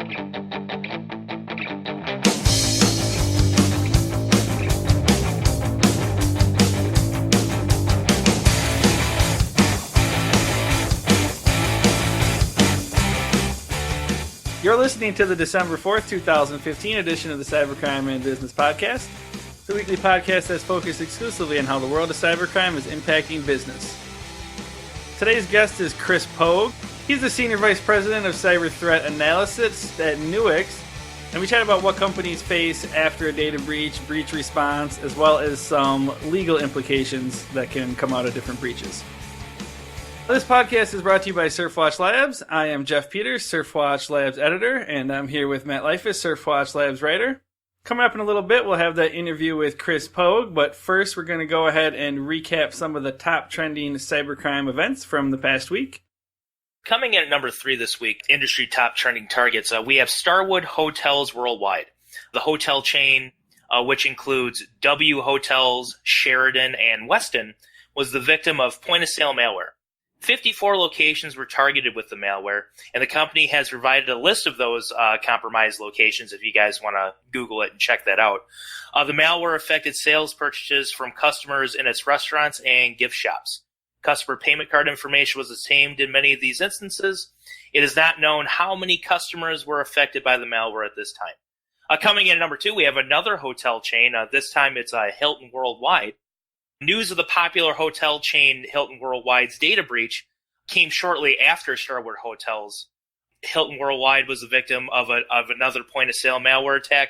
You're listening to the December 4th, 2015 edition of the Cybercrime and Business Podcast, the weekly podcast that's focused exclusively on how the world of cybercrime is impacting business. Today's guest is Chris Pogue. He's the Senior Vice President of Cyber Threat Analysis at Nuix, and we chat about what companies face after a data breach, breach response, as well as some legal implications that can come out of different breaches. This podcast is brought to you by Surfwatch Labs. I am Jeff Peters, Surfwatch Labs editor, and I'm here with Matt Leifus, Surfwatch Labs writer. Coming up in a little bit, we'll have that interview with Chris Pogue, but first we're going to go ahead and recap some of the top trending cybercrime events from the past week. Coming in at number 3 this week, industry top trending targets, we have Starwood Hotels Worldwide. The hotel chain, which includes W Hotels, Sheraton, and Westin, was the victim of point-of-sale malware. 54 locations were targeted with the malware, and the company has provided a list of those compromised locations if you guys want to Google it and check that out. The malware affected sales purchases from customers in its restaurants and gift shops. Customer payment card information was obtained in many of these instances. It is not known how many customers were affected by the malware at this time. Coming in at number 2, we have another hotel chain. This time it's Hilton Worldwide. News of the popular hotel chain Hilton Worldwide's data breach came shortly after Starwood Hotels. Hilton Worldwide was the victim of another point-of-sale malware attack,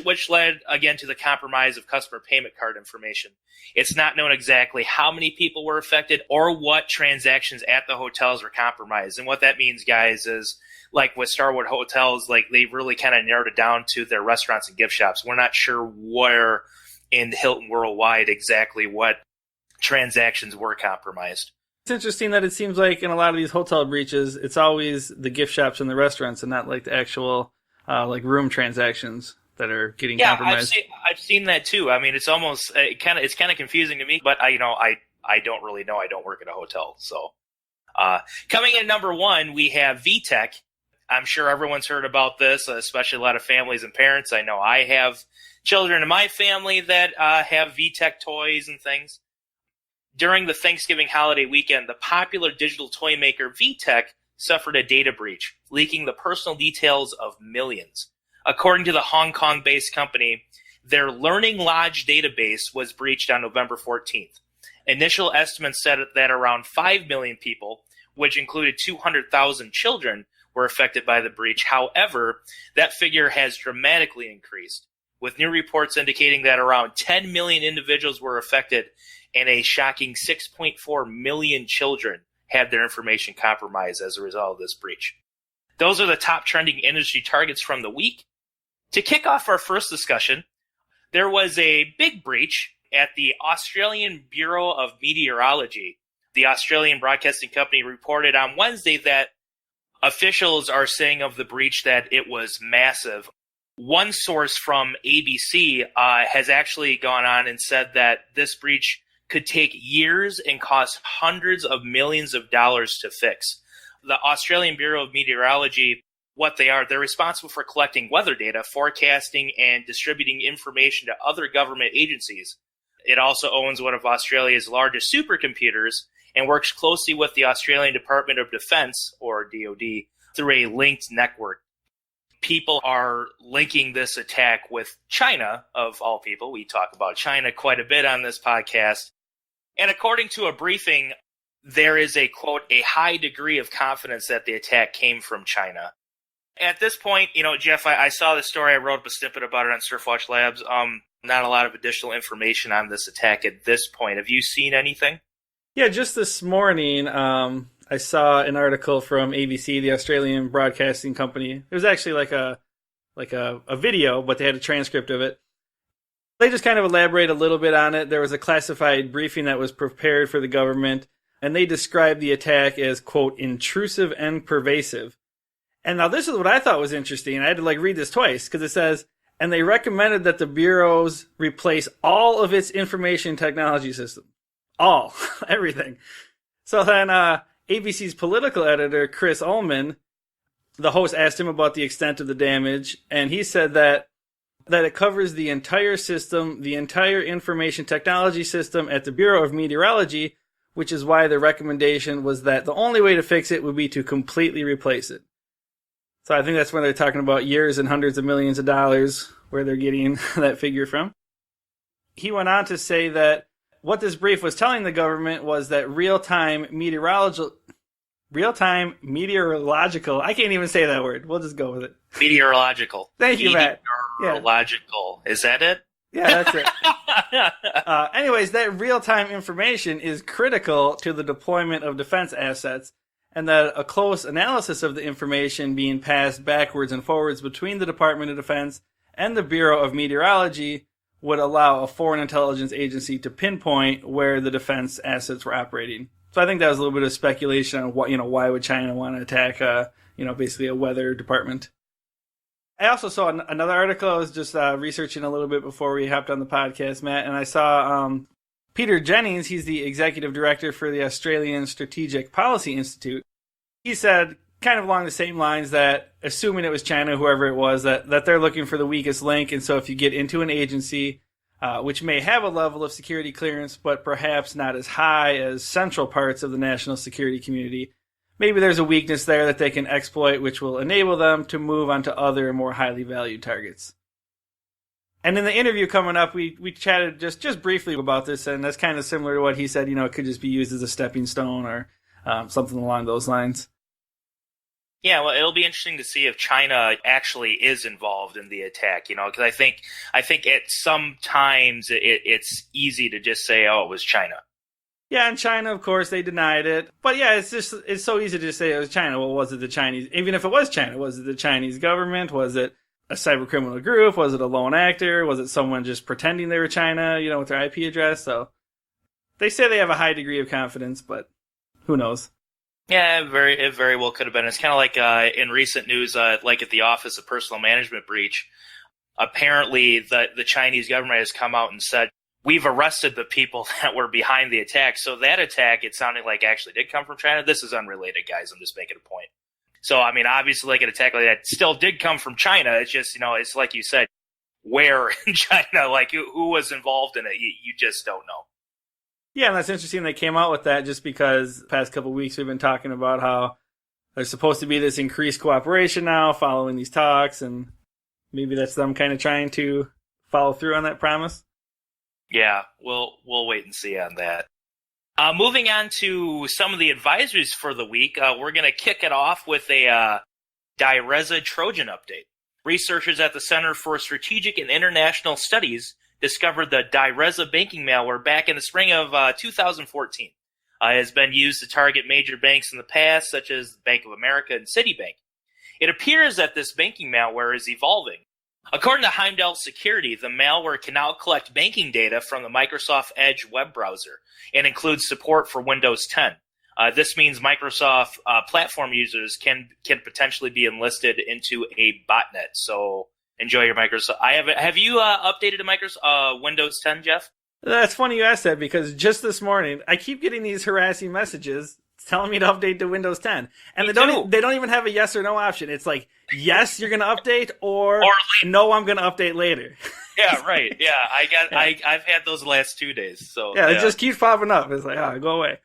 which led, again, to the compromise of customer payment card information. It's not known exactly how many people were affected or what transactions at the hotels were compromised. And what that means, guys, is like with Starwood Hotels, like they really kind of narrowed it down to their restaurants and gift shops. We're not sure where in Hilton Worldwide exactly what transactions were compromised. It's interesting that it seems like in a lot of these hotel breaches, it's always the gift shops and the restaurants and not like the actual like room transactions that are getting compromised. I've seen that too. I mean, it's almost it's kind of confusing to me, but I don't really know. I don't work at a hotel. So coming in at number 1, we have VTech. I'm sure everyone's heard about this, especially a lot of families and parents. I know I have children in my family that have VTech toys and things. During the Thanksgiving holiday weekend, the popular digital toy maker VTech suffered a data breach, leaking the personal details of millions. According to the Hong Kong-based company, their Learning Lodge database was breached on November 14th. Initial estimates said that around 5 million people, which included 200,000 children, were affected by the breach. However, that figure has dramatically increased, with new reports indicating that around 10 million individuals were affected and a shocking 6.4 million children had their information compromised as a result of this breach. Those are the top trending industry targets from the week. To kick off our first discussion, there was a big breach at the Australian Bureau of Meteorology. The Australian broadcasting company reported on Wednesday that officials are saying of the breach that it was massive. One source from ABC has actually gone on and said that this breach could take years and cost hundreds of millions of dollars to fix. The Australian Bureau of Meteorology, they're responsible for collecting weather data, forecasting, and distributing information to other government agencies. It also owns one of Australia's largest supercomputers and works closely with the Australian Department of Defence, or DoD, through a linked network. People are linking this attack with China, of all people. We talk about China quite a bit on this podcast. And according to a briefing, there is a, quote, a high degree of confidence that the attack came from China. At this point, Jeff, I saw the story. I wrote up a snippet about it on Surfwatch Labs. Not a lot of additional information on this attack at this point. Have you seen anything? Yeah, just this morning, I saw an article from ABC, the Australian broadcasting company. It was actually like a video, but they had a transcript of it. They just kind of elaborate a little bit on it. There was a classified briefing that was prepared for the government, and they described the attack as, quote, intrusive and pervasive. And now this is what I thought was interesting. I had to read this twice because it says, and they recommended that the bureaus replace all of its information technology system. All. Everything. So then ABC's political editor, Chris Ullman, the host asked him about the extent of the damage, and he said that it covers the entire system, the entire information technology system at the Bureau of Meteorology, which is why the recommendation was that the only way to fix it would be to completely replace it. So I think that's when they're talking about years and hundreds of millions of dollars, where they're getting that figure from. He went on to say that what this brief was telling the government was that real-time meteorological, I can't even say that word. We'll just go with it. Meteorological. Thank you, Matt. Meteorological. Yeah. Is that it? Yeah, that's it. Anyways, that real-time information is critical to the deployment of defense assets, and that a close analysis of the information being passed backwards and forwards between the Department of Defense and the Bureau of Meteorology would allow a foreign intelligence agency to pinpoint where the defense assets were operating. So I think that was a little bit of speculation on what, why would China want to attack, basically a weather department. I also saw another article. I was just researching a little bit before we hopped on the podcast, Matt, and I saw Peter Jennings. He's the executive director for the Australian Strategic Policy Institute. He said, kind of along the same lines, that assuming it was China, whoever it was, that they're looking for the weakest link, and so if you get into an agency which may have a level of security clearance, but perhaps not as high as central parts of the national security community, maybe there's a weakness there that they can exploit, which will enable them to move on to other more highly valued targets. And in the interview coming up, we chatted just briefly about this, and that's kind of similar to what he said. It could just be used as a stepping stone or something along those lines. Yeah, well, it'll be interesting to see if China actually is involved in the attack, because I think at some times it's easy to just say, oh, it was China. Yeah, and China, of course, they denied it. But yeah, it's so easy to say it was China. Well, was it the Chinese? Even if it was China, was it the Chinese government? Was it a cyber criminal group? Was it a lone actor? Was it someone just pretending they were China, with their IP address? So they say they have a high degree of confidence, but who knows? Yeah, it very well could have been. It's kind of like in recent news, like at the Office of Personal Management breach. Apparently, the Chinese government has come out and said, we've arrested the people that were behind the attack. So that attack, it sounded like actually did come from China. This is unrelated, guys. I'm just making a point. So, I mean, obviously, like an attack like that still did come from China. It's just, it's like you said, where in China, like who was involved in it, you just don't know. Yeah, and that's interesting they came out with that just because the past couple of weeks we've been talking about how there's supposed to be this increased cooperation now following these talks, and maybe that's them kind of trying to follow through on that promise. Yeah, we'll wait and see on that. Moving on to some of the advisories for the week, we're going to kick it off with a DiResa Trojan update. Researchers at the Center for Strategic and International Studies discovered the DiResa banking malware back in the spring of 2014. It has been used to target major banks in the past, such as Bank of America and Citibank. It appears that this banking malware is evolving. According to Heimdall Security, the malware can now collect banking data from the Microsoft Edge web browser and includes support for Windows 10. This means Microsoft platform users can potentially be enlisted into a botnet. So enjoy your Microsoft. Have you updated to Microsoft Windows 10, Jeff? That's funny you asked that, because just this morning I keep getting these harassing messages telling me to update to Windows 10, and they don't even have a yes or no option. It's like, yes, you're going to update, or no, I'm going to update later. Yeah, right. Yeah, I've had those the last 2 days. So yeah, it just keeps popping up. It's like, go away.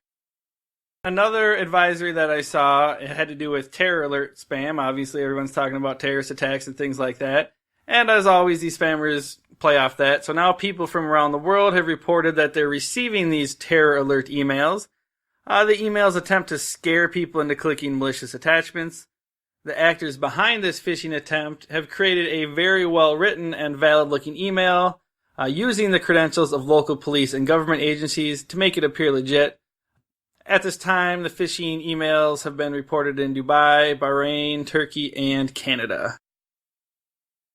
Another advisory that I saw, it had to do with terror alert spam. Obviously, everyone's talking about terrorist attacks and things like that. And as always, these spammers play off that. So now people from around the world have reported that they're receiving these terror alert emails. The emails attempt to scare people into clicking malicious attachments. The actors behind this phishing attempt have created a very well-written and valid-looking email using the credentials of local police and government agencies to make it appear legit. At this time, the phishing emails have been reported in Dubai, Bahrain, Turkey, and Canada.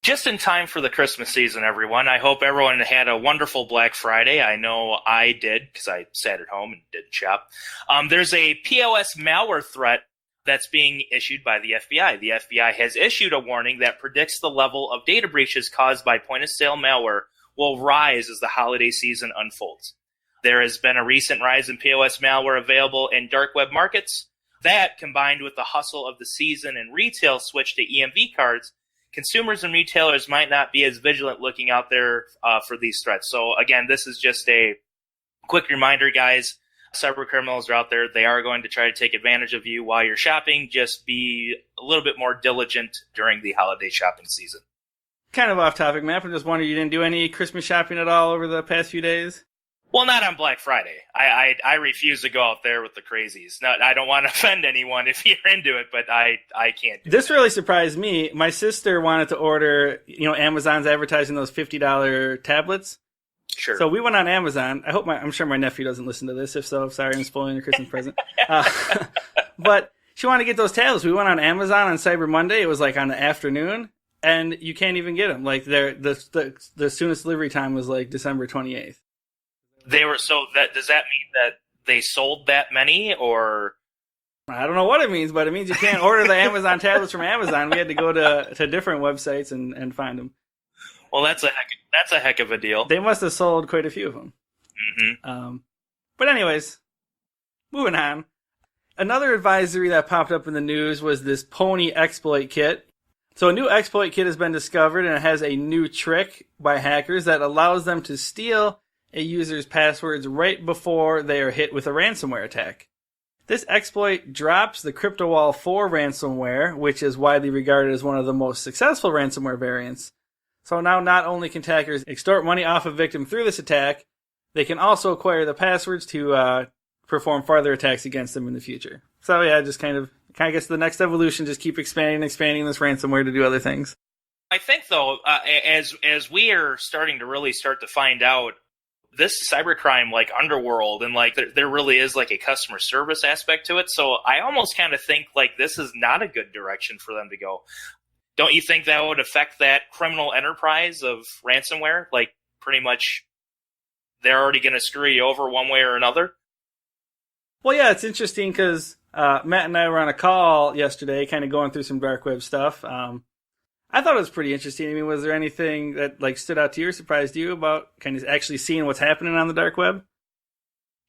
Just in time for the Christmas season, everyone. I hope everyone had a wonderful Black Friday. I know I did, because I sat at home and didn't shop. There's a POS malware threat that's being issued by the FBI. The FBI has issued a warning that predicts the level of data breaches caused by point-of-sale malware will rise as the holiday season unfolds. There has been a recent rise in POS malware available in dark web markets. That, combined with the hustle of the season and retail switch to EMV cards, consumers and retailers might not be as vigilant looking out there for these threats. So again, this is just a quick reminder, guys. Cyber criminals are out there. They are going to try to take advantage of you while you're shopping. Just be a little bit more diligent during the holiday shopping season. Kind of off topic, Matt. I'm just wondering, you didn't do any Christmas shopping at all over the past few days? Well, not on Black Friday. I refuse to go out there with the crazies. No, I don't want to offend anyone if you're into it, but I can't do This that. really surprised me. My sister wanted to order, Amazon's advertising those $50 tablets. Sure. So we went on Amazon. I'm sure my nephew doesn't listen to this. If so, sorry, I'm spoiling the Christmas present. But she wanted to get those tablets. We went on Amazon on Cyber Monday. It was like on the afternoon, and you can't even get them. Like the soonest delivery time was like December 28th. Does that mean that they sold that many, or? I don't know what it means, but it means you can't order the Amazon tablets from Amazon. We had to go to different websites and find them. Well, that's a heck of a deal. They must have sold quite a few of them. Mm-hmm. But anyways, moving on. Another advisory that popped up in the news was this pony exploit kit. So a new exploit kit has been discovered, and it has a new trick by hackers that allows them to steal a user's passwords right before they are hit with a ransomware attack. This exploit drops the CryptoWall 4 ransomware, which is widely regarded as one of the most successful ransomware variants. So now not only can attackers extort money off a victim through this attack, they can also acquire the passwords to perform further attacks against them in the future. So yeah, just kind of guess the next evolution, just keep expanding this ransomware to do other things. I think, though, as we are starting to find out this cybercrime like underworld, and like there really is like a customer service aspect to it. So I almost kind of think like this is not a good direction for them to go. Don't you think that would affect that criminal enterprise of ransomware? Like pretty much they're already going to screw you over one way or another? Well, yeah, it's interesting because Matt and I were on a call yesterday kind of going through some dark web stuff. I thought it was pretty interesting. I mean, was there anything that like stood out to you or surprised you about kind of actually seeing what's happening on the dark web?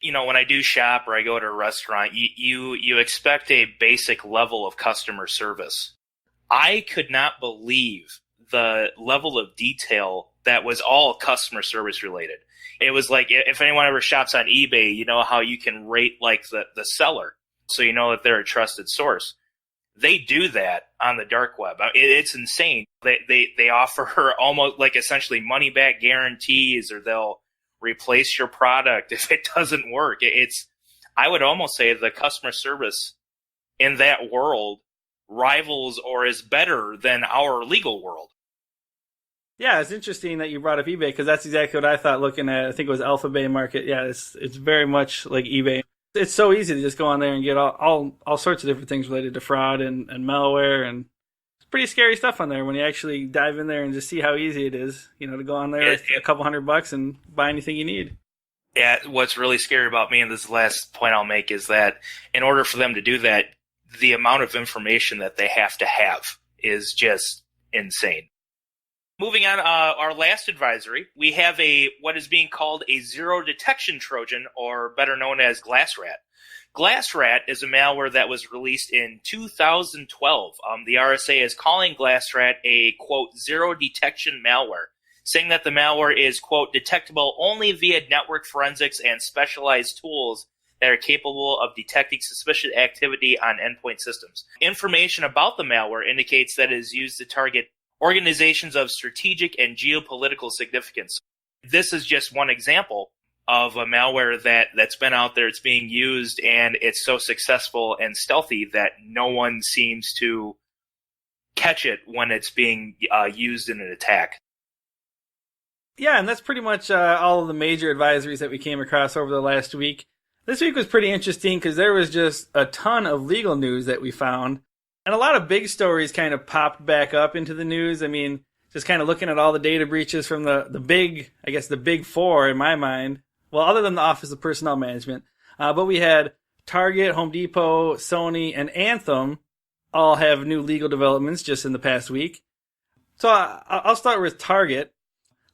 When I do shop or I go to a restaurant, you expect a basic level of customer service. I could not believe the level of detail that was all customer service related. It was like, if anyone ever shops on eBay, you know how you can rate like the seller, so you know that they're a trusted source. They do that on the dark web. It's insane. They offer almost like essentially money back guarantees, or they'll replace your product if it doesn't work. I would almost say the customer service in that world rivals or is better than our legal world. Yeah, it's interesting that you brought up eBay, because that's exactly what I thought looking at, I think it was Alpha Bay Market. Yeah, it's very much like eBay. It's so easy to just go on there and get all sorts of different things related to fraud and malware, and it's pretty scary stuff on there when you actually dive in there and just see how easy it is, to go on there with a couple $100 and buy anything you need. Yeah, what's really scary about me, and this is the last point I'll make, is that in order for them to do that, the amount of information that they have to have is just insane. Moving on, our last advisory, we have what is being called a zero detection Trojan, or better known as GlassRat. GlassRat is a malware that was released in 2012. The RSA is calling GlassRat a, quote, zero detection malware, saying that the malware is, quote, detectable only via network forensics and specialized tools that are capable of detecting suspicious activity on endpoint systems. Information about the malware indicates that it is used to target organizations of strategic and geopolitical significance. This is just one example of a malware that's been out there, it's being used, and it's so successful and stealthy that no one seems to catch it when it's being used in an attack. Yeah, and that's pretty much all of the major advisories that we came across over the last week. This week was pretty interesting because there was just a ton of legal news that we found. And a lot of big stories kind of popped back up into the news. I mean, just kind of looking at all the data breaches from the big four in my mind. Well, other than the Office of Personnel Management. But we had Target, Home Depot, Sony, and Anthem all have new legal developments just in the past week. So I'll start with Target.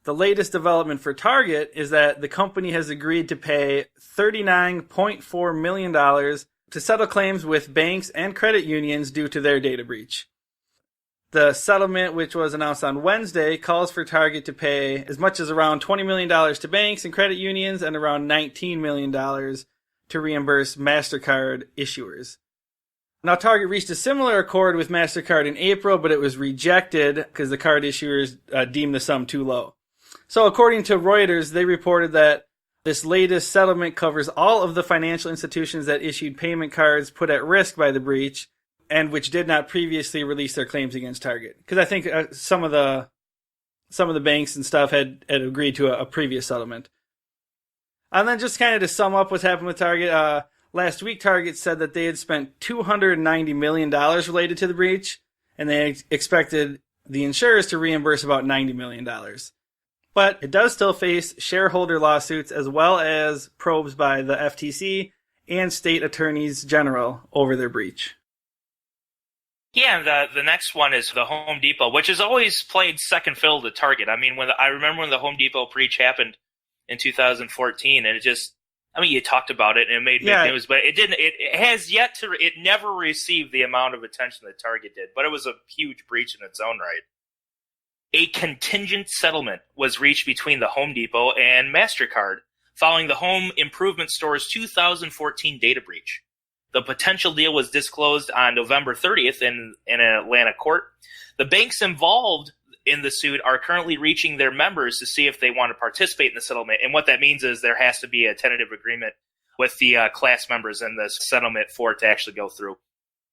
The latest development for Target is that the company has agreed to pay $39.4 million to settle claims with banks and credit unions due to their data breach. The settlement, which was announced on Wednesday, calls for Target to pay as much as around $20 million to banks and credit unions and around $19 million to reimburse MasterCard issuers. Now, Target reached a similar accord with MasterCard in April, but it was rejected because the card issuers deemed the sum too low. So according to Reuters, they reported that this latest settlement covers all of the financial institutions that issued payment cards put at risk by the breach and which did not previously release their claims against Target. Because I think some of the banks and stuff had agreed to a previous settlement. And then just kind of to sum up what's happened with Target, last week Target said that they had spent $290 million related to the breach, and they expected the insurers to reimburse about $90 million. But it does still face shareholder lawsuits as well as probes by the FTC and state attorneys general over their breach. Yeah, and the next one is the Home Depot, which has always played second fiddle to Target. I mean, I remember when the Home Depot breach happened in 2014, and you talked about it and it made big news, but it never received the amount of attention that Target did, but it was a huge breach in its own right. A contingent settlement was reached between the Home Depot and MasterCard following the home improvement store's 2014 data breach. The potential deal was disclosed on November 30th in an Atlanta court. The banks involved in the suit are currently reaching their members to see if they want to participate in the settlement. And what that means is there has to be a tentative agreement with the class members in this settlement for it to actually go through.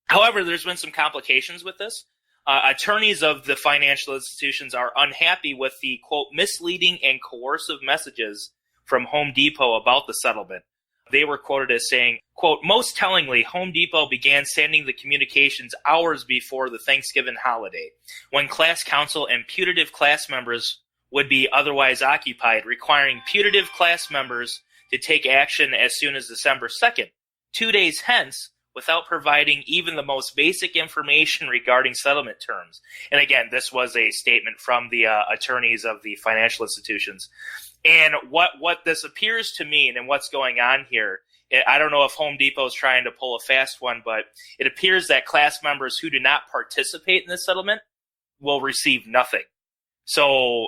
However, there's been some complications with this. Attorneys of the financial institutions are unhappy with the, quote, misleading and coercive messages from Home Depot about the settlement. They were quoted as saying, quote, most tellingly, Home Depot began sending the communications hours before the Thanksgiving holiday, when class counsel and putative class members would be otherwise occupied, requiring putative class members to take action as soon as December 2nd, 2 days hence, without providing even the most basic information regarding settlement terms. And again, this was a statement from the attorneys of the financial institutions. And what this appears to mean and what's going on here, I don't know if Home Depot is trying to pull a fast one, but it appears that class members who do not participate in this settlement will receive nothing. So,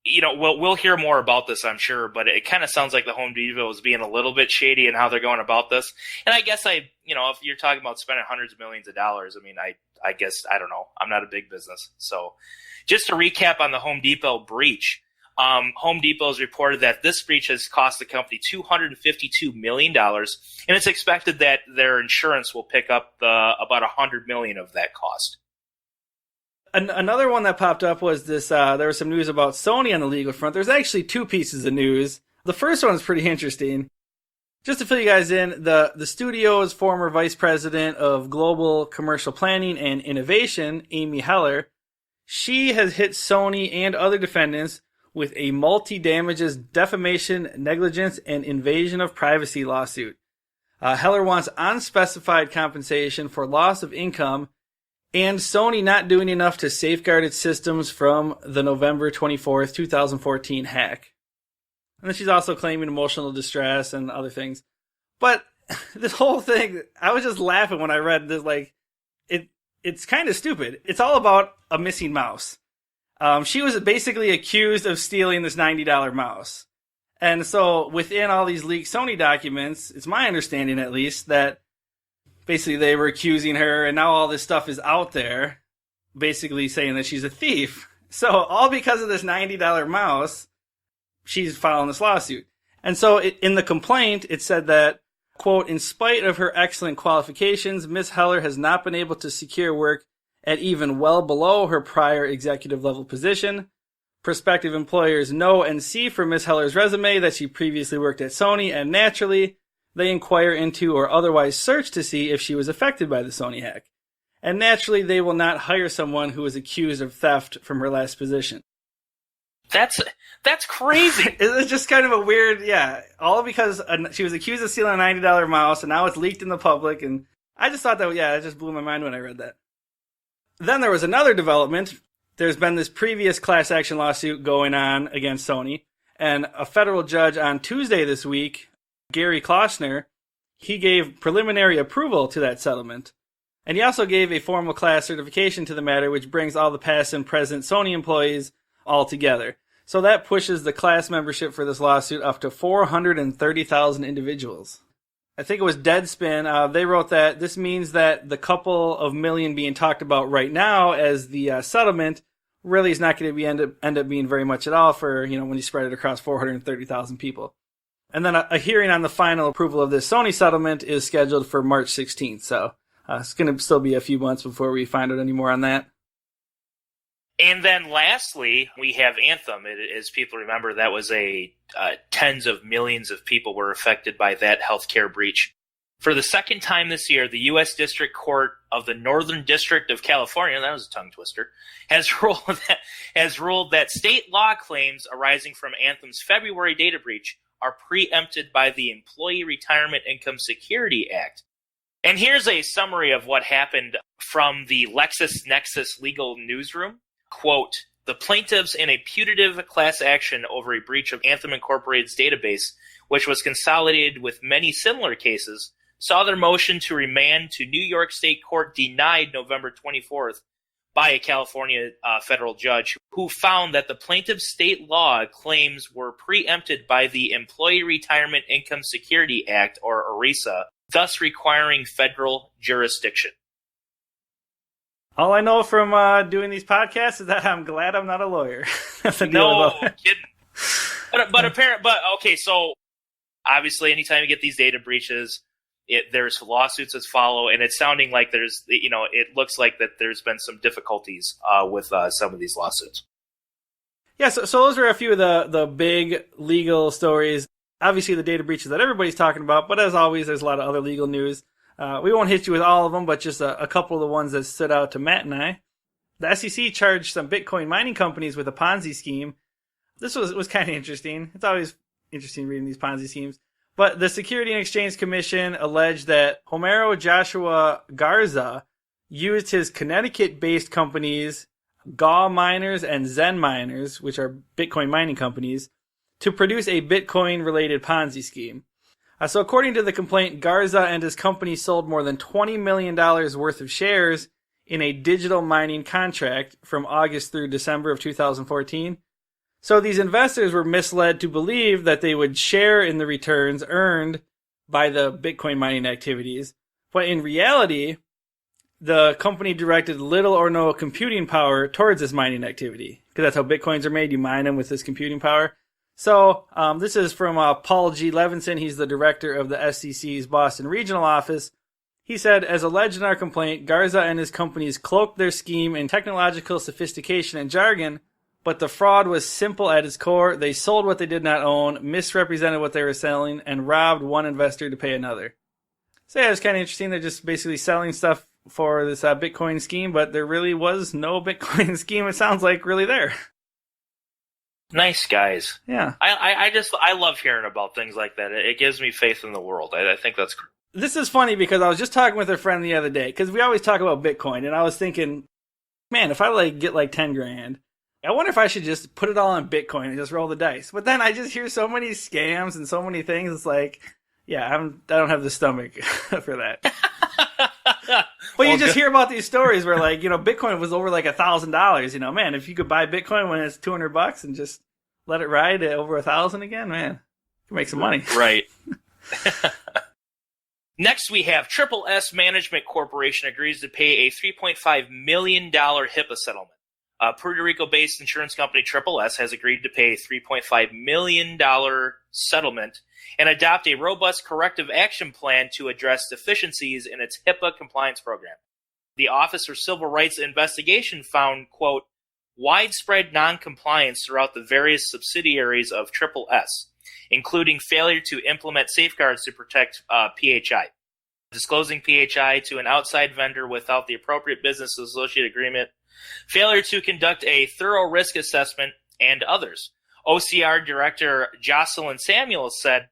we'll hear more about this, I'm sure, but it kind of sounds like the Home Depot is being a little bit shady in how they're going about this. And I guess if you're talking about spending hundreds of millions of dollars, I guess, I don't know. I'm not a big business. So just to recap on the Home Depot breach, Home Depot has reported that this breach has cost the company $252 million, and it's expected that their insurance will pick up about $100 million of that cost. Another one that popped up was this, there was some news about Sony on the legal front. There's actually two pieces of news. The first one is pretty interesting. Just to fill you guys in, the studio's former vice president of global commercial planning and innovation, Amy Heller, she has hit Sony and other defendants with a multi-damages defamation, negligence, and invasion of privacy lawsuit. Heller wants unspecified compensation for loss of income and Sony not doing enough to safeguard its systems from the November 24th, 2014 hack. And then she's also claiming emotional distress and other things. But this whole thing, I was just laughing when I read this, it's kind of stupid. It's all about a missing mouse. She was basically accused of stealing this $90 mouse. And so within all these leaked Sony documents, it's my understanding at least, that basically they were accusing her and now all this stuff is out there, basically saying that she's a thief. So all because of this $90 mouse, she's filing this lawsuit. And so in the complaint, it said that, quote, in spite of her excellent qualifications, Ms. Heller has not been able to secure work at even well below her prior executive level position. Prospective employers know and see from Ms. Heller's resume that she previously worked at Sony, and naturally, they inquire into or otherwise search to see if she was affected by the Sony hack. And naturally, they will not hire someone who was accused of theft from her last position. That's crazy. It's just kind of a weird, all because she was accused of stealing a $90 mouse, and now it's leaked in the public, and I just thought that, it just blew my mind when I read that. Then there was another development. There's been this previous class action lawsuit going on against Sony, and a federal judge on Tuesday this week, Gary Klossner, he gave preliminary approval to that settlement. And he also gave a formal class certification to the matter, which brings all the past and present Sony employees all together. So that pushes the class membership for this lawsuit up to 430,000 individuals. I think it was Deadspin. They wrote that this means that the couple of million being talked about right now as the settlement really is not going to end up being very much at all for, when you spread it across 430,000 people. And then a hearing on the final approval of this Sony settlement is scheduled for March 16th. So it's going to still be a few months before we find out any more on that. And then lastly, we have Anthem. As people remember, that was tens of millions of people were affected by that healthcare breach. For the second time this year, the U.S. District Court of the Northern District of California, that was a tongue twister, has ruled that state law claims arising from Anthem's February data breach are preempted by the Employee Retirement Income Security Act. And here's a summary of what happened from the LexisNexis legal newsroom. Quote, the plaintiffs in a putative class action over a breach of Anthem Incorporated's database, which was consolidated with many similar cases, saw their motion to remand to New York State Court denied November 24th by a California federal judge who found that the plaintiff's state law claims were preempted by the Employee Retirement Income Security Act, or ERISA, thus requiring federal jurisdiction. All I know from doing these podcasts is that I'm glad I'm not a lawyer. No kidding. But okay, so obviously anytime you get these data breaches, there's lawsuits that follow, and it's sounding like it looks like that there's been some difficulties with some of these lawsuits. Yeah, so those are a few of the big legal stories. Obviously, the data breaches that everybody's talking about, but as always, there's a lot of other legal news. We won't hit you with all of them, but just a couple of the ones that stood out to Matt and I. The SEC charged some Bitcoin mining companies with a Ponzi scheme. This was kind of interesting. It's always interesting reading these Ponzi schemes. But the Security and Exchange Commission alleged that Homero Joshua Garza used his Connecticut-based companies, Gaw Miners and Zen Miners, which are Bitcoin mining companies, to produce a Bitcoin-related Ponzi scheme. So according to the complaint, Garza and his company sold more than $20 million worth of shares in a digital mining contract from August through December of 2014. So these investors were misled to believe that they would share in the returns earned by the Bitcoin mining activities. But in reality, the company directed little or no computing power towards this mining activity. Because that's how Bitcoins are made. You mine them with this computing power. So this is from Paul G. Levinson. He's the director of the SEC's Boston regional office. He said, as alleged in our complaint, Garza and his companies cloaked their scheme in technological sophistication and jargon, but the fraud was simple at its core. They sold what they did not own, misrepresented what they were selling, and robbed one investor to pay another. So yeah, it's kind of interesting. They're just basically selling stuff for this Bitcoin scheme, but there really was no Bitcoin scheme, it sounds like, really there. Nice guys. Yeah. I love hearing about things like that. It gives me faith in the world. I think that's great. This is funny because I was just talking with a friend the other day, because we always talk about Bitcoin, and I was thinking, man, if I get 10 grand, I wonder if I should just put it all on Bitcoin and just roll the dice. But then I just hear so many scams and so many things. It's like, yeah, I don't have the stomach for that. But you just hear about these stories where, Bitcoin was over $1,000. Man, if you could buy Bitcoin when it's $200 and just let it ride at over 1,000 again, man, you can make some money. Right. Next, we have Triple S Management Corporation agrees to pay a $3.5 million HIPAA settlement. Puerto Rico-based insurance company Triple S has agreed to pay a $3.5 million settlement and adopt a robust corrective action plan to address deficiencies in its HIPAA compliance program. The Office for Civil Rights Investigation found, quote, widespread noncompliance throughout the various subsidiaries of Triple S, including failure to implement safeguards to protect PHI, disclosing PHI to an outside vendor without the appropriate business associate agreement, failure to conduct a thorough risk assessment, and others. OCR Director Jocelyn Samuel said,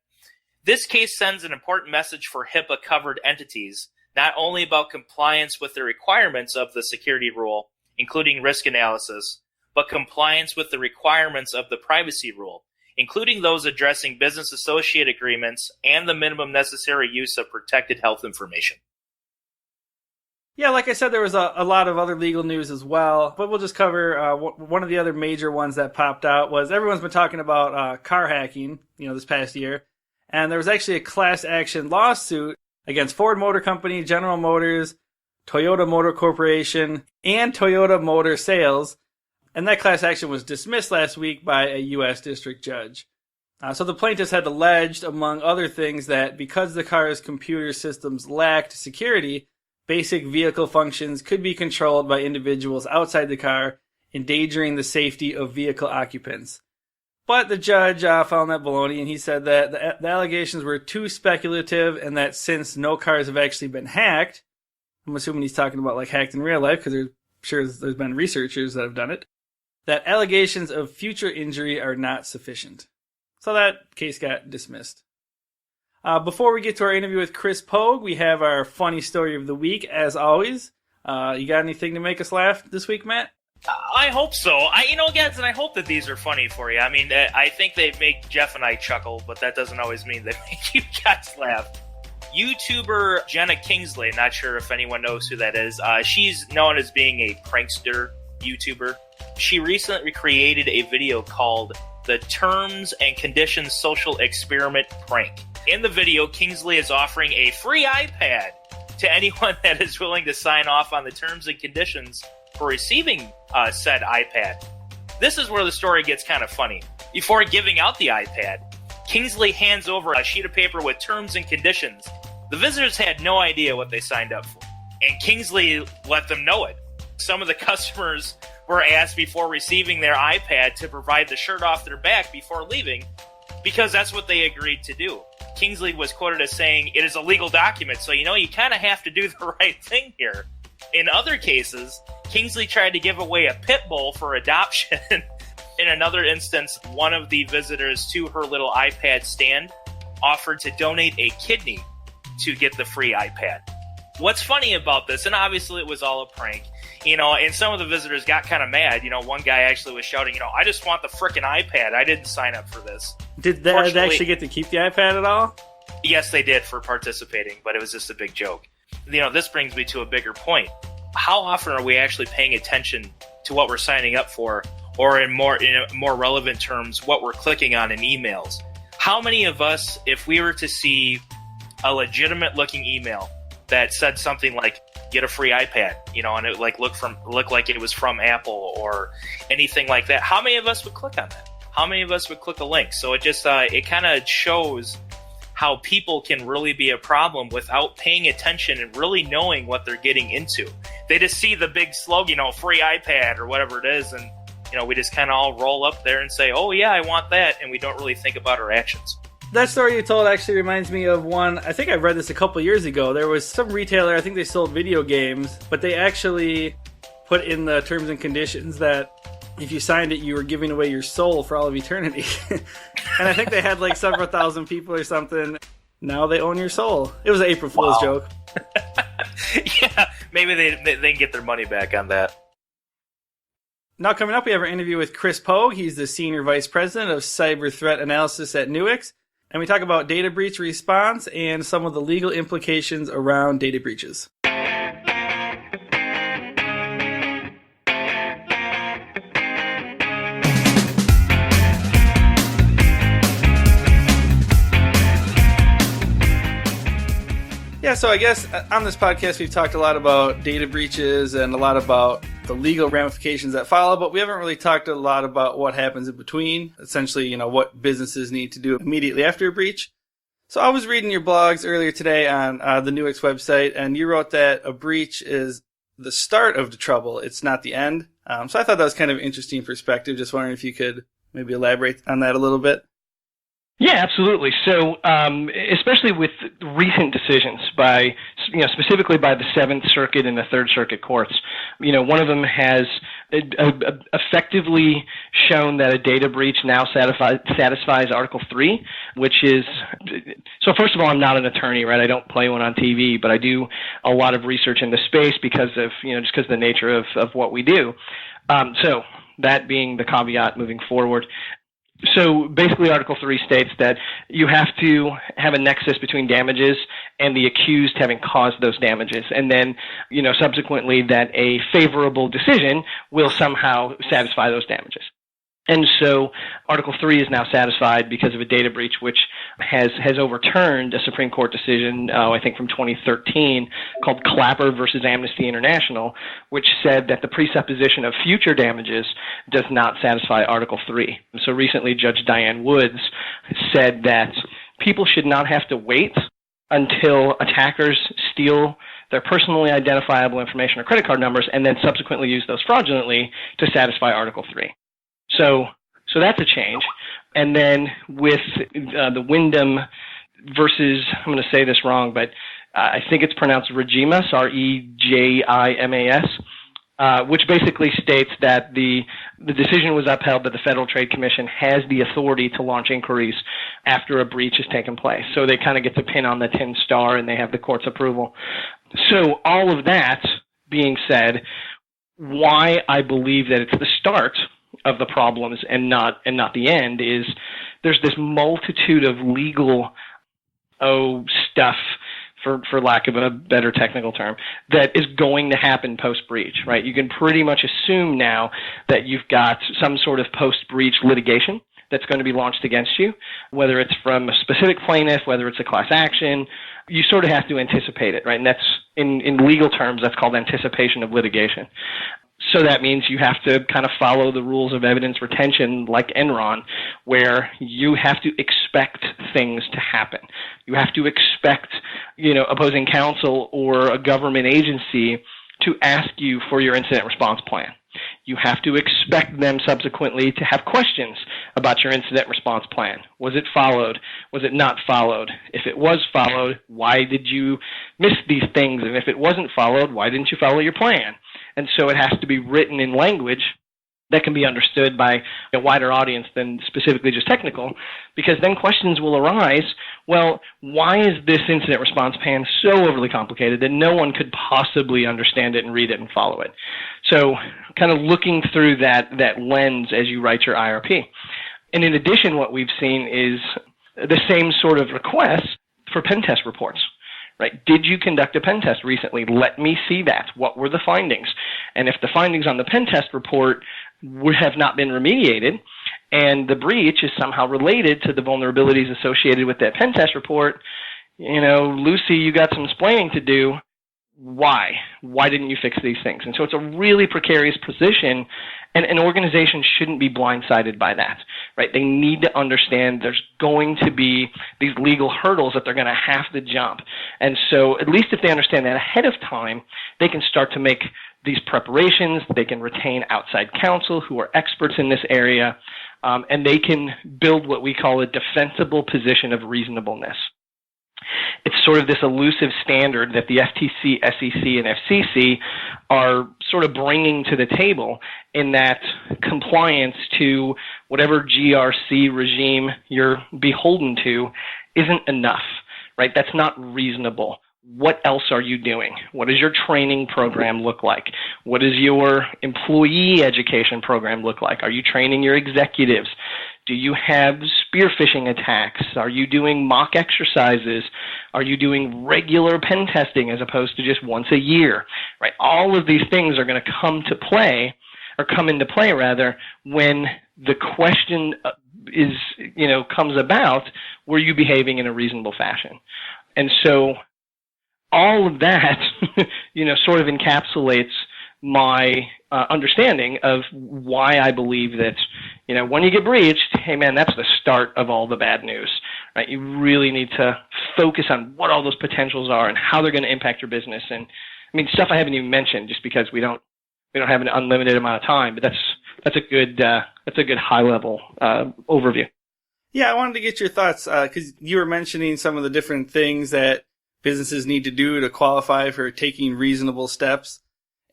this case sends an important message for HIPAA-covered entities, not only about compliance with the requirements of the security rule, including risk analysis, but compliance with the requirements of the privacy rule, including those addressing business associate agreements and the minimum necessary use of protected health information. Yeah, like I said, there was a lot of other legal news as well, but we'll just cover one of the other major ones that popped out was everyone's been talking about car hacking, this past year, and there was actually a class action lawsuit against Ford Motor Company, General Motors, Toyota Motor Corporation, and Toyota Motor Sales, and that class action was dismissed last week by a U.S. district judge. So the plaintiffs had alleged, among other things, that because the car's computer systems lacked security, basic vehicle functions could be controlled by individuals outside the car, endangering the safety of vehicle occupants. But the judge found that baloney, and he said that the allegations were too speculative and that since no cars have actually been hacked, I'm assuming he's talking about like hacked in real life because there's been researchers that have done it, that allegations of future injury are not sufficient. So that case got dismissed. Before we get to our interview with Chris Pogue, we have our funny story of the week, as always. You got anything to make us laugh this week, Matt? I hope so. Guys, and I hope that these are funny for you. I mean, I think they make Jeff and I chuckle, but that doesn't always mean they make you guys laugh. YouTuber Jenna Kingsley, not sure if anyone knows who that is. She's known as being a prankster YouTuber. She recently created a video called The Terms and Conditions Social Experiment Prank. In the video, Kingsley is offering a free iPad to anyone that is willing to sign off on the terms and conditions for receiving said iPad. This is where the story gets kind of funny. Before giving out the iPad, Kingsley hands over a sheet of paper with terms and conditions. The visitors had no idea what they signed up for, and Kingsley let them know it. Some of the customers were asked before receiving their iPad to provide the shirt off their back before leaving, because that's what they agreed to do. Kingsley was quoted as saying, "It is a legal document, so you kind of have to do the right thing here." In other cases, Kingsley tried to give away a pit bull for adoption. In another instance, one of the visitors to her little iPad stand offered to donate a kidney to get the free iPad. What's funny about this, and obviously it was all a prank, and some of the visitors got kind of mad. One guy actually was shouting, "I just want the frickin' iPad. I didn't sign up for this." Did they actually get to keep the iPad at all? Yes, they did for participating, but it was just a big joke. This brings me to a bigger point. How often are we actually paying attention to what we're signing up for, or in more relevant terms, what we're clicking on in emails? How many of us, if we were to see a legitimate looking email that said something like "get a free iPad," and it look like it was from Apple or anything like that, how many of us would click on that? How many of us would click a link? So it just it kind of shows how people can really be a problem without paying attention and really knowing what they're getting into. They just see the big slogan, free iPad or whatever it is, and we just kind of all roll up there and say, "Oh yeah, I want that," and we don't really think about our actions. That story you told actually reminds me of one, I think I read this a couple years ago. There was some retailer, I think they sold video games, but they actually put in the terms and conditions that if you signed it, you were giving away your soul for all of eternity. And I think they had like several thousand people or something. Now they own your soul. It was an April Fool's joke. Yeah, maybe they can get their money back on that. Now coming up, we have our interview with Chris Pogue. He's the Senior Vice President of Cyber Threat Analysis at Nuix. And we talk about data breach response and some of the legal implications around data breaches. Yeah, so I guess on this podcast we've talked a lot about data breaches and a lot about the legal ramifications that follow, but we haven't really talked a lot about what happens in between, essentially, what businesses need to do immediately after a breach. So I was reading your blogs earlier today on the Nuix website, and you wrote that a breach is the start of the trouble, it's not the end. So I thought that was kind of an interesting perspective. Just wondering if you could maybe elaborate on that a little bit. Yeah, absolutely. So, especially with recent decisions by, specifically by the Seventh Circuit and the Third Circuit courts, one of them has effectively shown that a data breach now satisfies Article 3, which is, so first of all, I'm not an attorney, right? I don't play one on TV, but I do a lot of research in the space because of, just because of the nature of what we do. So that being the caveat moving forward. So basically Article 3 states that you have to have a nexus between damages and the accused having caused those damages. And then, subsequently that a favorable decision will somehow satisfy those damages. And so Article 3 is now satisfied because of a data breach which has overturned a Supreme Court decision, I think from 2013, called Clapper versus Amnesty International, which said that the presupposition of future damages does not satisfy Article 3. So recently Judge Diane Woods said that people should not have to wait until attackers steal their personally identifiable information or credit card numbers and then subsequently use those fraudulently to satisfy Article 3. So that's a change. And then with the Wyndham versus, I'm going to say this wrong, but I think it's pronounced Regimas, Regimas, which basically states that the decision was upheld that the Federal Trade Commission has the authority to launch inquiries after a breach has taken place. So they kind of get the pin on the tin star and they have the court's approval. So all of that being said, why I believe that it's the start of the problems and not the end is there's this multitude of legal stuff, for lack of a better technical term, that is going to happen post-breach, right? You can pretty much assume now that you've got some sort of post-breach litigation that's going to be launched against you, whether it's from a specific plaintiff, whether it's a class action. You sort of have to anticipate it, right? And that's, in legal terms, that's called anticipation of litigation. So that means you have to kind of follow the rules of evidence retention like Enron, where you have to expect things to happen. You have to expect, opposing counsel or a government agency to ask you for your incident response plan. You have to expect them subsequently to have questions about your incident response plan. Was it followed? Was it not followed? If it was followed, why did you miss these things? And if it wasn't followed, why didn't you follow your plan? And so it has to be written in language that can be understood by a wider audience than specifically just technical, because then questions will arise. Well, why is this incident response plan so overly complicated that no one could possibly understand it and read it and follow it? So kind of looking through that lens as you write your IRP. And in addition, what we've seen is the same sort of request for pen test reports. Right? Did you conduct a pen test recently? Let me see that. What were the findings? And if the findings on the pen test report have not been remediated and the breach is somehow related to the vulnerabilities associated with that pen test report, Lucy, you got some explaining to do. Why? Why didn't you fix these things? And so it's a really precarious position, and an organization shouldn't be blindsided by that, right? They need to understand there's going to be these legal hurdles that they're going to have to jump. And so at least if they understand that ahead of time, they can start to make these preparations. They can retain outside counsel who are experts in this area, and they can build what we call a defensible position of reasonableness. It's sort of this elusive standard that the FTC, SEC, and FCC are sort of bringing to the table, in that compliance to whatever GRC regime you're beholden to isn't enough, right? That's not reasonable. What else are you doing? What does your training program look like? What does your employee education program look like? Are you training your executives? Do you have spear phishing attacks? Are you doing mock exercises? Are you doing regular pen testing as opposed to just once a year? Right? All of these things are going to come into play when the question comes about, were you behaving in a reasonable fashion? And so all of that, sort of encapsulates my understanding of why I believe that, when you get breached, hey man, that's the start of all the bad news, right? You really need to focus on what all those potentials are and how they're going to impact your business. And I mean, stuff I haven't even mentioned just because we don't have an unlimited amount of time, but that's a good high level overview. Yeah, I wanted to get your thoughts because you were mentioning some of the different things that businesses need to do to qualify for taking reasonable steps.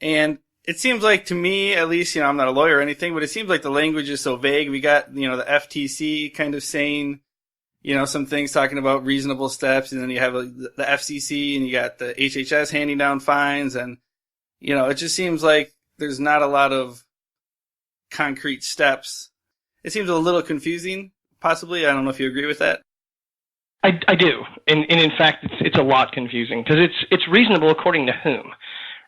And it seems like, to me, at least, I'm not a lawyer or anything, but it seems like the language is so vague. We got, the FTC kind of saying, some things talking about reasonable steps, and then you have the FCC and you got the HHS handing down fines, and, it just seems like there's not a lot of concrete steps. it seems a little confusing, possibly. I don't know if you agree with that. I do, and in fact, it's a lot confusing because it's reasonable according to whom,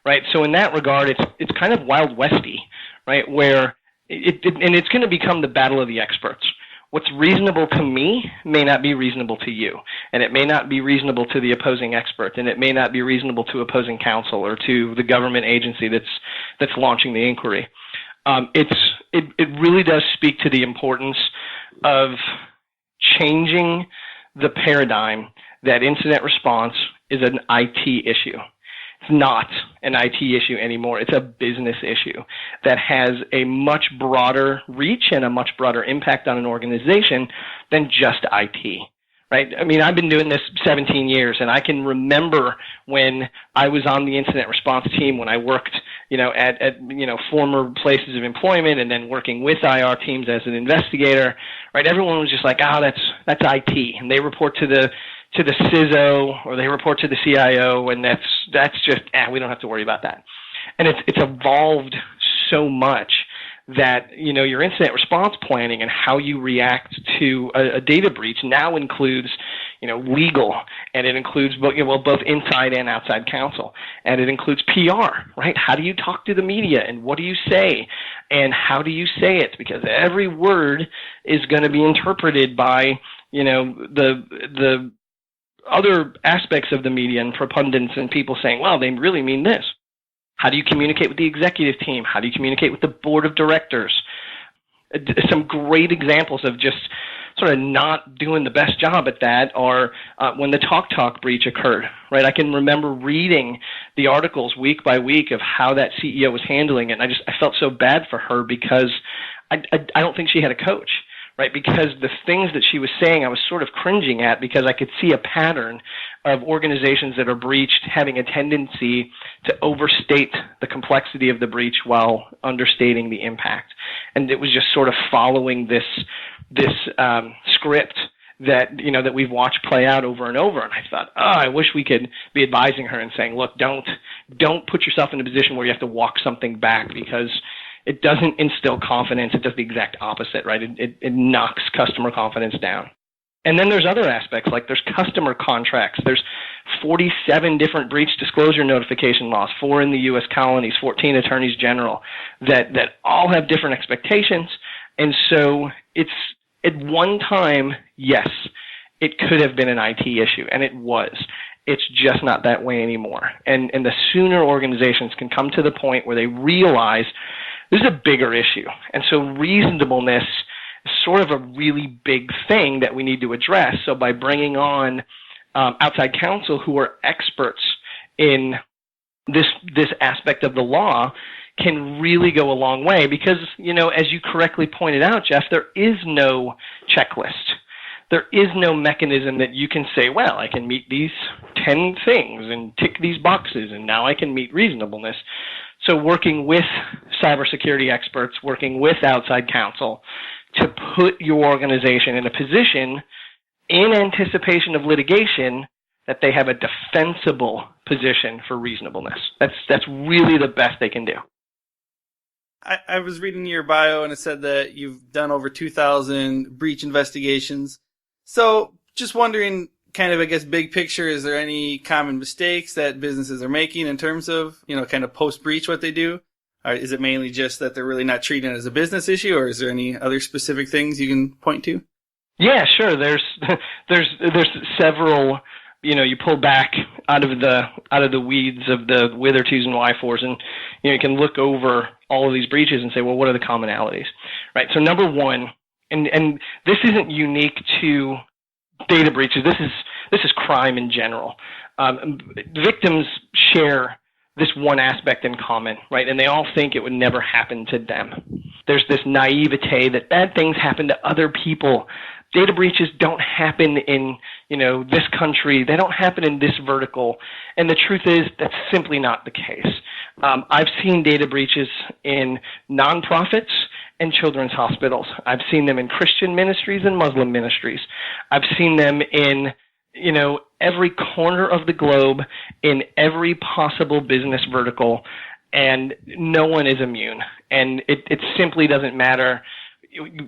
right? So in that regard, it's kind of Wild Westy, right? Where and it's going to become the battle of the experts. What's reasonable to me may not be reasonable to you, and it may not be reasonable to the opposing expert, and it may not be reasonable to opposing counsel or to the government agency that's launching the inquiry. It really does speak to the importance of changing the paradigm that incident response is an IT issue. It's not an IT issue anymore. It's a business issue that has a much broader reach and a much broader impact on an organization than just IT, right? I mean, I've been doing this 17 years, and I can remember when I was on the incident response team, when I worked, at former places of employment, and then working with IR teams as an investigator, right? Everyone was just like, that's IT, and they report to the CISO or they report to the CIO, and that's just we don't have to worry about that. And it's evolved so much that your incident response planning and how you react to a data breach now includes legal, and it includes both inside and outside counsel, and it includes PR, right? How do you talk to the media, and what do you say, and how do you say it? Because every word is going to be interpreted by the other aspects of the media and pundits and people saying, well, they really mean this. How do you communicate with the executive team? How do you communicate with the board of directors? Some great examples of just sort of not doing the best job at that are when the TalkTalk breach occurred, right? I can remember reading the articles week by week of how that CEO was handling it, and I felt so bad for her because I don't think she had a coach, right? Because the things that she was saying I was sort of cringing at because I could see a pattern of organizations that are breached having a tendency to overstate the complexity of the breach while understating the impact. And it was just sort of following this script that that we've watched play out over and over. And I thought, I wish we could be advising her and saying, look, don't put yourself in a position where you have to walk something back, because it doesn't instill confidence. It does the exact opposite, right? It knocks customer confidence down. And then there's other aspects, like there's customer contracts. There's 47 different breach disclosure notification laws, 4 in the U.S. colonies, 14 attorneys general, that all have different expectations. And so it's, at one time, yes, it could have been an IT issue, and it was. It's just not that way anymore. And the sooner organizations can come to the point where they realize this is a bigger issue. And so reasonableness is sort of a really big thing that we need to address. So by bringing on outside counsel who are experts in this aspect of the law can really go a long way, because, as you correctly pointed out, Jeff, there is no checklist. There is no mechanism that you can say, well, I can meet these 10 things and tick these boxes, and now I can meet reasonableness. So working with cybersecurity experts, working with outside counsel to put your organization in a position in anticipation of litigation that they have a defensible position for reasonableness. That's really the best they can do. I was reading your bio, and it said that you've done over 2,000 breach investigations. So just wondering, kind of, I guess, big picture, is there any common mistakes that businesses are making in terms of, kind of post-breach what they do? Or is it mainly just that they're really not treating it as a business issue, or is there any other specific things you can point to? Yeah, sure. There's several. You pull back out of the weeds of the wither twos and Y4s, and you can look over all of these breaches and say, well, what are the commonalities, right? So number one, and this isn't unique to data breaches. This is crime in general. Victims share this one aspect in common, right? And they all think it would never happen to them. There's this naivete that bad things happen to other people. Data breaches don't happen in, this country. They don't happen in this vertical. And the truth is that's simply not the case. I've seen data breaches in nonprofits and children's hospitals. I've seen them in Christian ministries and Muslim ministries. I've seen them in, every corner of the globe, in every possible business vertical, and no one is immune. And it simply doesn't matter,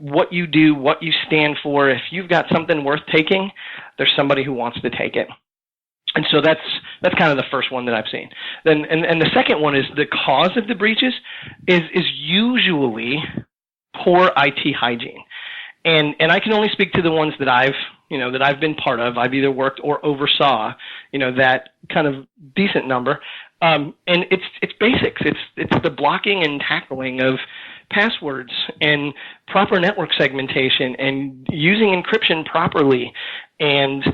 what you do, what you stand for. If you've got something worth taking, there's somebody who wants to take it. And so that's kind of the first one that I've seen. Then and the second one is the cause of the breaches is usually poor IT hygiene. And I can only speak to the ones that I've been part of. I've either worked or oversaw, that kind of decent number. And it's basics. It's the blocking and tackling of passwords and proper network segmentation and using encryption properly and,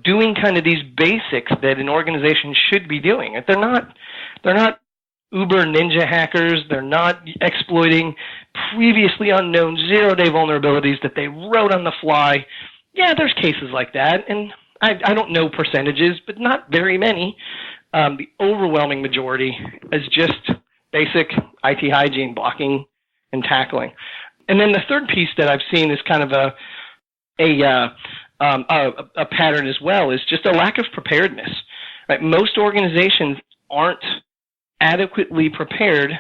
doing kind of these basics that an organization should be doing. They're not uber ninja hackers. They're not exploiting previously unknown zero-day vulnerabilities that they wrote on the fly. Yeah, there's cases like that, and I don't know percentages, but not very many. The overwhelming majority is just basic IT hygiene, blocking and tackling. And then the third piece that I've seen is kind of a pattern as well, is just a lack of preparedness. Right? Most organizations aren't adequately prepared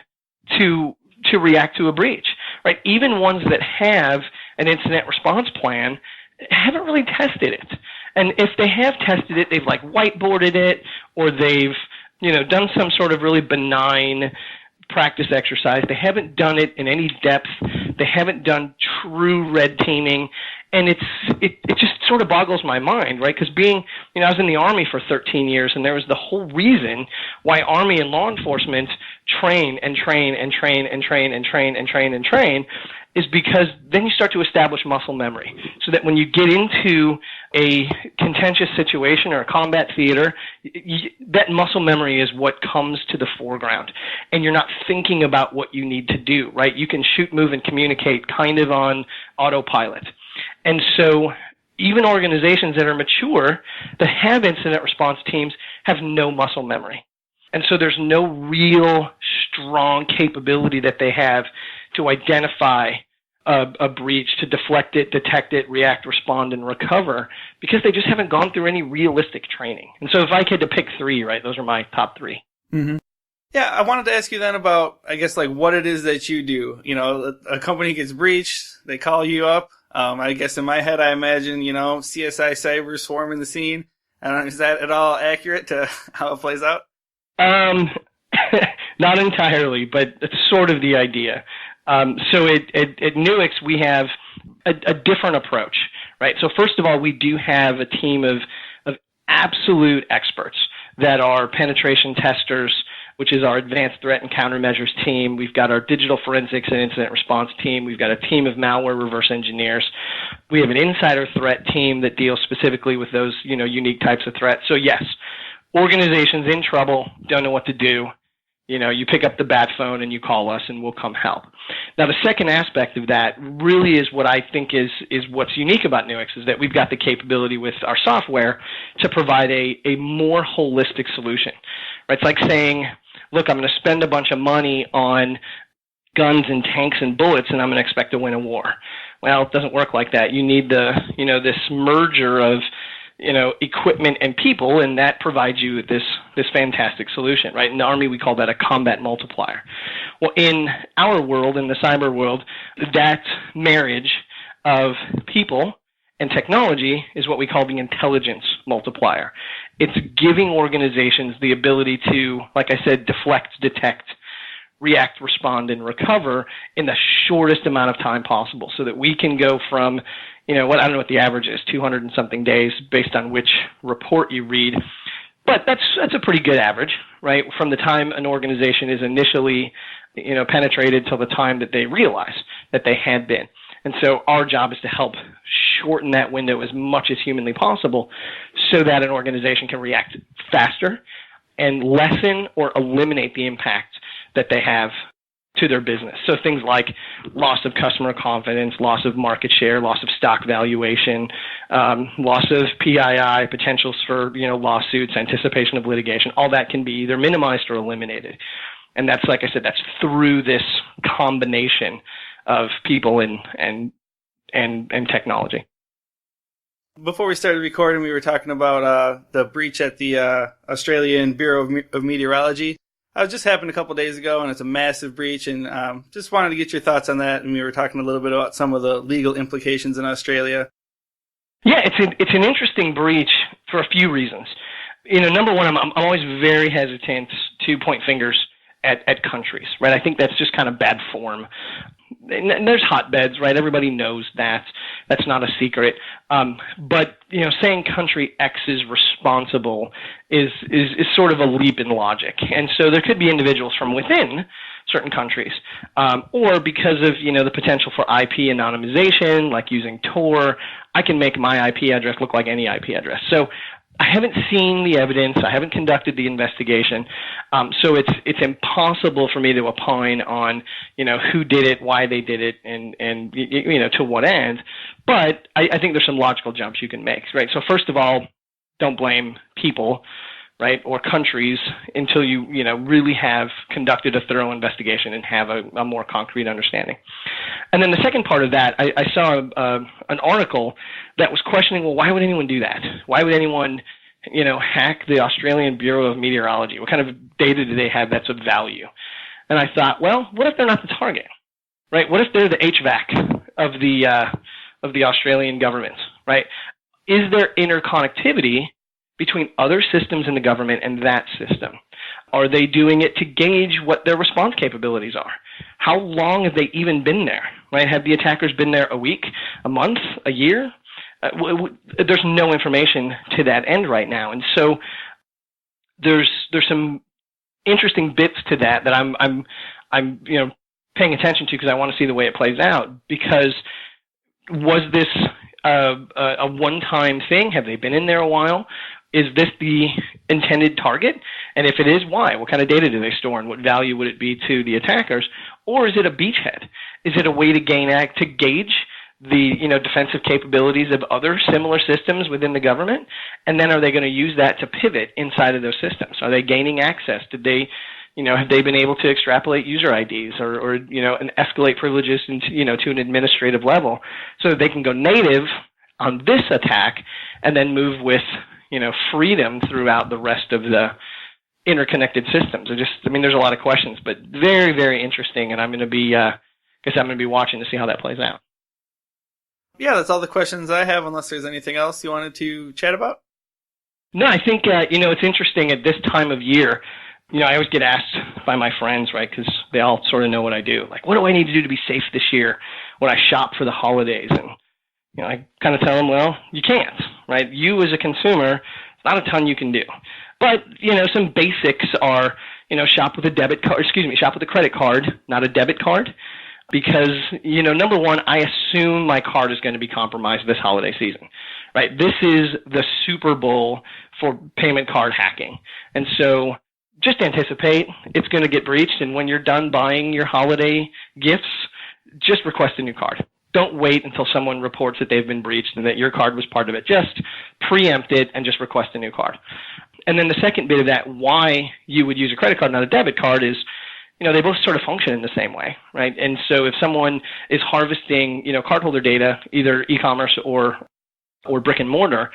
to react to a breach. Right? Even ones that have an incident response plan haven't really tested it. And if they have tested it, they've like whiteboarded it, or they've done some sort of really benign practice exercise. They haven't done it in any depth. They haven't done true red teaming. And it just sort of boggles my mind, right? Because I was in the Army for 13 years, and there was the whole reason why Army and law enforcement train is because then you start to establish muscle memory, so that when you get into a contentious situation or a combat theater, that muscle memory is what comes to the foreground, and you're not thinking about what you need to do, right? You can shoot, move, and communicate kind of on autopilot. And so even organizations that are mature, that have incident response teams, have no muscle memory. And so there's no real strong capability that they have to identify a breach, to deflect it, detect it, react, respond, and recover, because they just haven't gone through any realistic training. And so if I had to pick three, right, those are my top three. Mm-hmm. Yeah, I wanted to ask you then about, I guess, like what it is that you do. A company gets breached, they call you up. I guess in my head, I imagine, CSI Cyber swarming the scene. Is that at all accurate to how it plays out? Not entirely, but it's sort of the idea. So at Nuix, we have a different approach, right? So first of all, we do have a team of absolute experts that are penetration testers, which is our advanced threat and countermeasures team. We've got our digital forensics and incident response team. We've got a team of malware reverse engineers. We have an insider threat team that deals specifically with those, unique types of threats. So yes, organizations in trouble, don't know what to do. You pick up the bat phone and you call us and we'll come help. Now, the second aspect of that really is what I think is what's unique about Nuix, is that we've got the capability with our software to provide a more holistic solution. Right? It's like saying, look, I'm going to spend a bunch of money on guns and tanks and bullets and I'm going to expect to win a war. Well, it doesn't work like that. You need this merger of equipment and people, and that provides you this fantastic solution, right? In the Army, we call that a combat multiplier. Well, in our world, in the cyber world, that marriage of people and technology is what we call the intelligence multiplier. It's giving organizations the ability to, like I said, deflect, detect, react, respond, and recover in the shortest amount of time possible, so that we can go from, I don't know what the average is, 200 and something days based on which report you read. But that's a pretty good average, right? From the time an organization is initially, penetrated till the time that they realize that they had been. And so our job is to help shorten that window as much as humanly possible so that an organization can react faster and lessen or eliminate the impact that they have to their business. So things like loss of customer confidence, loss of market share, loss of stock valuation, loss of PII, potentials for lawsuits, anticipation of litigation, all that can be either minimized or eliminated. And that's, like I said, that's through this combination of people and technology. Before we started recording, we were talking about the breach at the Australian Bureau of Meteorology. I was just happened a couple days ago, and it's a massive breach, and just wanted to get your thoughts on that. And we were talking a little bit about some of the legal implications in Australia. Yeah, it's an interesting breach for a few reasons. Number one, I'm always very hesitant to point fingers at countries, right? I think that's just kind of bad form. And there's hotbeds, right? Everybody knows that. That's not a secret. But saying country X is responsible is sort of a leap in logic. And so there could be individuals from within certain countries, or because of the potential for IP anonymization, like using Tor, I can make my IP address look like any IP address. So I haven't seen the evidence. I haven't conducted the investigation, so it's impossible for me to opine on who did it, why they did it, and to what end. But I think there's some logical jumps you can make, right? So first of all, don't blame people, right, or countries until you really have conducted a thorough investigation and have a more concrete understanding. And then the second part of that, I saw an article that was questioning, well, why would anyone do that? Why would anyone, hack the Australian Bureau of Meteorology? What kind of data do they have that's of value? And I thought, well, what if they're not the target, right? What if they're the HVAC of the Australian government, right? Is there interconnectivity between other systems in the government and that system? Are they doing it to gauge what their response capabilities are? How long have they even been there, right? Have the attackers been there a week, a month, a year? There's no information to that end right now. And so there's some interesting bits to that I'm paying attention to because I want to see the way it plays out. Because was this a one-time thing? Have they been in there a while? Is this the intended target? And if it is, why? What kind of data do they store, and what value would it be to the attackers? Or is it a beachhead? Is it a way to gauge the defensive capabilities of other similar systems within the government? And then are they going to use that to pivot inside of those systems? Are they gaining access? Did they, have they been able to extrapolate user IDs or and escalate privileges into, to an administrative level so that they can go native on this attack and then move with freedom throughout the rest of the interconnected systems? There's a lot of questions, but very, very interesting, and I'm going to be watching to see how that plays out. Yeah, that's all the questions I have, unless there's anything else you wanted to chat about. No, I think, it's interesting at this time of year. I always get asked by my friends, right, because they all sort of know what I do. Like, what do I need to do to be safe this year when I shop for the holidays? And I kind of tell them, well, you can't, right? You as a consumer, not a ton you can do. But, some basics are, shop with a credit card, not a debit card. Because, number one, I assume my card is going to be compromised this holiday season, right? This is the Super Bowl for payment card hacking. And so just anticipate it's going to get breached. And when you're done buying your holiday gifts, just request a new card. Don't wait until someone reports that they've been breached and that your card was part of it. Just preempt it and just request a new card. And then the second bit of that, why you would use a credit card, not a debit card, is they both sort of function in the same way, right? And so if someone is harvesting, cardholder data, either e-commerce or brick and mortar,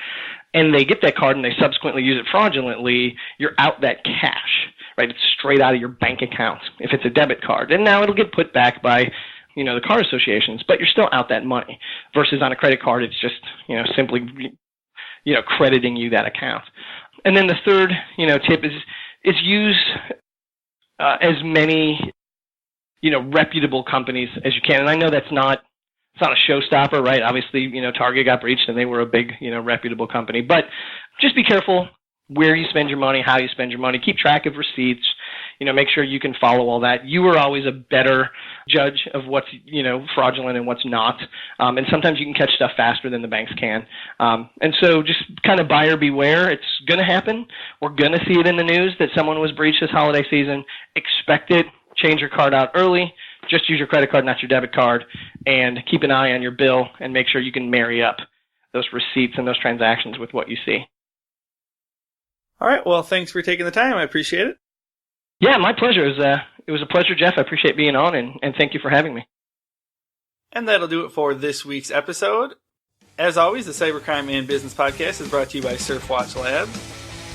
and they get that card and they subsequently use it fraudulently, you're out that cash, right? It's straight out of your bank account if it's a debit card. And now it'll get put back by, the card associations, but you're still out that money. Versus on a credit card, it's just, simply, crediting you that account. And then the third, tip is use as many, reputable companies as you can. And I know it's not a showstopper, right? Obviously, Target got breached and they were a big, reputable company. But just be careful where you spend your money, how you spend your money. Keep track of receipts. Make sure you can follow all that. You are always a better judge of what's, fraudulent and what's not. And sometimes you can catch stuff faster than the banks can. And so just kind of buyer beware. It's going to happen. We're going to see it in the news that someone was breached this holiday season. Expect it. Change your card out early. Just use your credit card, not your debit card. And keep an eye on your bill and make sure you can marry up those receipts and those transactions with what you see. All right. Well, thanks for taking the time. I appreciate it. Yeah, my pleasure. It was a pleasure, Jeff. I appreciate being on, and thank you for having me. And that'll do it for this week's episode. As always, the Cybercrime and Business Podcast is brought to you by Surfwatch Labs.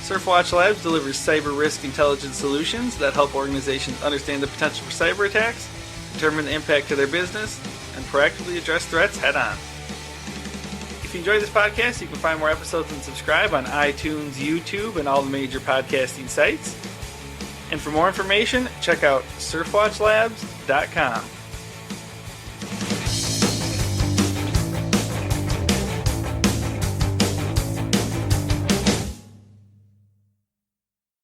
Surfwatch Labs delivers cyber risk intelligence solutions that help organizations understand the potential for cyber attacks, determine the impact to their business, and proactively address threats head on. If you enjoy this podcast, you can find more episodes and subscribe on iTunes, YouTube, and all the major podcasting sites. And for more information, check out surfwatchlabs.com.